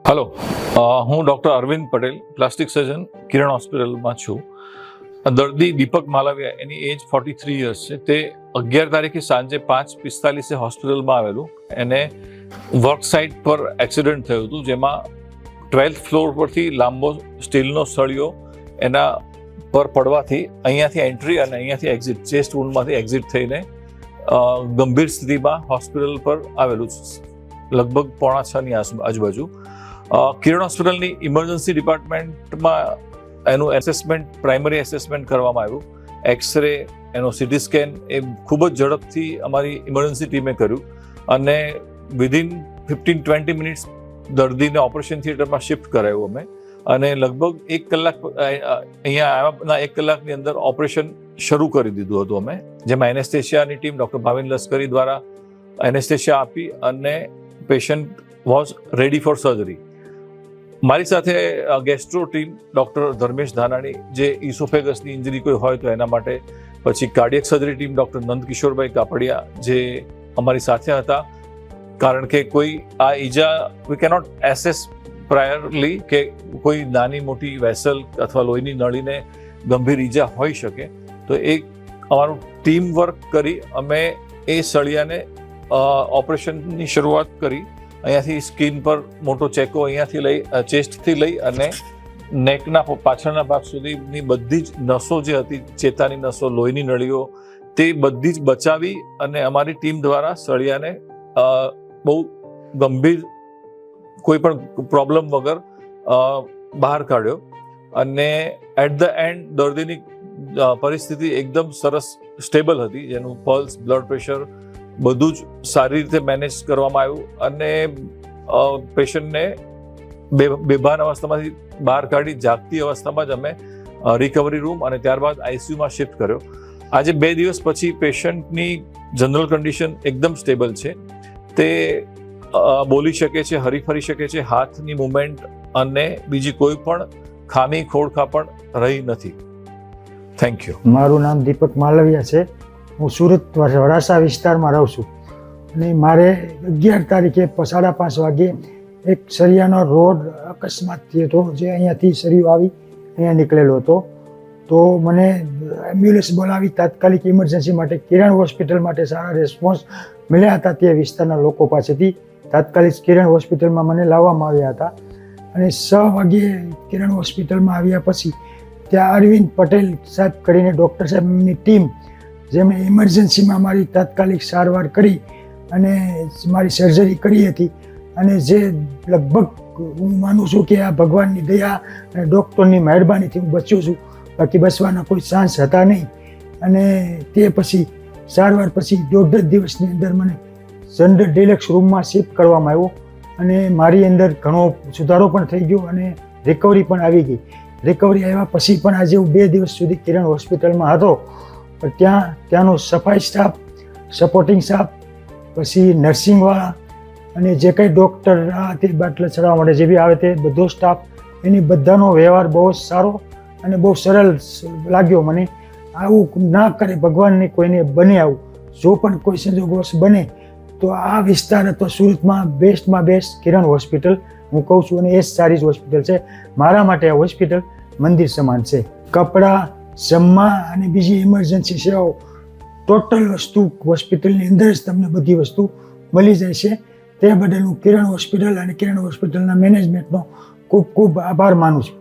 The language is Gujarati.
હલો, હું doctor Arvind Patel, plastic surgeon, Kiran હોસ્પિટલમાં છું. દર્દી દીપક માલવિયા, એની એજ 43 યર્સ છે. તે 11 તારીખે સાંજે 5:45 હોસ્પિટલમાં આવેલું. એને વર્ક સાઇટ પર એક્સિડન્ટ થયું હતું, જેમાં 12th ફ્લોર પરથી લાંબો સ્ટીલનો સળિયો એના પર પડવાથી અહીંયાથી એન્ટ્રી અને અહીંયાથી એક્ઝિટ, ચેસ્ટ વૂન્ડમાંથી એક્ઝિટ થઈને ગંભીર સ્થિતિમાં હોસ્પિટલ પર આવેલું છે, લગભગ 5:45 આજુબાજુ. કિરણ હોસ્પિટલની ઇમરજન્સી ડિપાર્ટમેન્ટમાં એનું એસેસમેન્ટ, પ્રાઇમરી એસેસમેન્ટ કરવામાં આવ્યું. એક્સરે, એનો સીટી સ્કેન એ ખૂબ જ ઝડપથી અમારી ઇમરજન્સી ટીમે કર્યું અને વિધિન 15-20 મિનિટ્સ દર્દીને ઓપરેશન થિયેટરમાં શિફ્ટ કરાયું અમે. અને લગભગ 1 કલાક અહીંયા આવ્યાના 1 કલાકની અંદર ઓપરેશન શરૂ કરી દીધું હતું અમે, જેમાં એનેસ્થેશિયાની ટીમ ડૉક્ટર ભાવિન લશ્કરી દ્વારા એનેસ્થેશિયા આપી અને patient was ready for surgery. મારી સાથે gastro team doctor Dharmesh Dhanani, જે ઇસોફેગસની ઇન્જરી કોઈ હોય તો એના માટે, પછી કાર્ડિયક સર્જરી ટીમ ડૉક્ટર નંદકિશોરભાઈ કાપડિયા, જે અમારી સાથે હતા. કારણ કે કોઈ આ ઈજા વી કેનોટ એસેસ પ્રાયરલી કે કોઈ નાની મોટી વેસલ અથવા લોહીની નળીને ગંભીર ઈજા હોઈ શકે, તો એક અમારું ટીમ વર્ક કરી અમે એ સળિયાને ઓપરેશનની શરૂઆત કરી. અહીંયાથી સ્કિન પર મોટો ચેકો અહીંયાથી લઈ, ચેસ્ટથી લઈ અને નેકના પાછળના ભાગ સુધીની બધી જ નસો જે હતી, ચેતાની નસો, લોહીની નળીઓ, તે બધી જ બચાવી અને અમારી ટીમ દ્વારા સળિયાને બહુ ગંભીર કોઈ પણ પ્રોબ્લેમ વગર બહાર કાઢ્યો. અને એટ ધ એન્ડ દર્દીની પરિસ્થિતિ એકદમ સરસ સ્ટેબલ હતી, જેનું પલ્સ, બ્લડ પ્રેશર બધું જ સારી રીતે મેનેજ કરવામાં આવ્યું અને પેશન્ટને બેભાન અવસ્થામાંથી બહાર કાઢી જાગતી અવસ્થામાં જ અમે રિકવરી રૂમ અને ત્યારબાદ આઈસીયુમાં શિફ્ટ કર્યો. આજે 2 દિવસ પછી પેશન્ટની જનરલ કન્ડિશન એકદમ સ્ટેબલ છે. તે બોલી શકે છે, હરીફરી શકે છે, હાથની મુવમેન્ટ અને બીજી કોઈ પણ ખામી ખોડખા પણ રહી નથી. Thank you. મારું નામ દીપક માલવિયા છે. હું સુરત વરાસા વિસ્તારમાં રહું છું અને મારે 11 તારીખે 5:30 વાગે એક સળિયાનો રોડ અકસ્માત થયો હતો, જે અહીંયાથી સળિયો આવી અહીંયા નીકળેલો હતો. તો મને એમ્બ્યુલન્સ બોલાવી તાત્કાલિક ઇમરજન્સી માટે કિરણ હોસ્પિટલ માટે સારા રેસ્પોન્સ મળ્યા હતા. તે વિસ્તારના લોકો પાસેથી તાત્કાલિક કિરણ હોસ્પિટલમાં મને લાવવામાં આવ્યા હતા અને 6 વાગ્યે કિરણ હોસ્પિટલમાં આવ્યા પછી ત્યાં અરવિંદ પટેલ સાહેબ કરીને ડૉક્ટર સાહેબની ટીમ, જેમણે ઇમરજન્સીમાં મારી તાત્કાલિક સારવાર કરી અને મારી સર્જરી કરી હતી. અને જે લગભગ હું માનું છું કે આ ભગવાનની દયા અને ડૉક્ટરની મહેરબાનીથી હું બચ્યો છું, બાકી બચવાના કોઈ ચાન્સ હતા નહીં. અને તે પછી સારવાર પછી 1.5 દિવસની અંદર મને જનરલ ડિલક્સ રૂમમાં શિફ્ટ કરવામાં આવ્યો અને મારી અંદર ઘણો સુધારો પણ થઈ ગયો અને રિકવરી પણ આવી ગઈ. રિકવરી આવ્યા પછી પણ આજે હું 2 દિવસ સુધી કિરણ હોસ્પિટલમાં હતો. ત્યાંનો સફાઈ સ્ટાફ, સપોર્ટિંગ સ્ટાફ, પછી નર્સિંગવાળા અને જે કંઈ ડૉક્ટર તે બાટલા ચડાવવા માટે જે બી આવે તે બધો સ્ટાફ, એની બધાનો વ્યવહાર બહુ જ સારો અને બહુ સરળ લાગ્યો મને. આવું ના કરે ભગવાનને કોઈને બને આવું. જો પણ કોઈ સંજોગવશ બને તો આ વિસ્તાર અથવા સુરતમાં બેસ્ટમાં બેસ્ટ કિરણ હોસ્પિટલ હું કહું છું, અને એ જ સારી જ હોસ્પિટલ છે. મારા માટે આ હોસ્પિટલ મંદિર સમાન છે. કપડાં, જમવા અને બીજી ઇમરજન્સી સેવાઓ, ટોટલ વસ્તુ હોસ્પિટલની અંદર જ તમને બધી વસ્તુ મળી જાય છે. તે બદલ હું કિરણ હોસ્પિટલ અને કિરણ હોસ્પિટલના મેનેજમેન્ટનો ખૂબ ખૂબ આભાર માનું છું.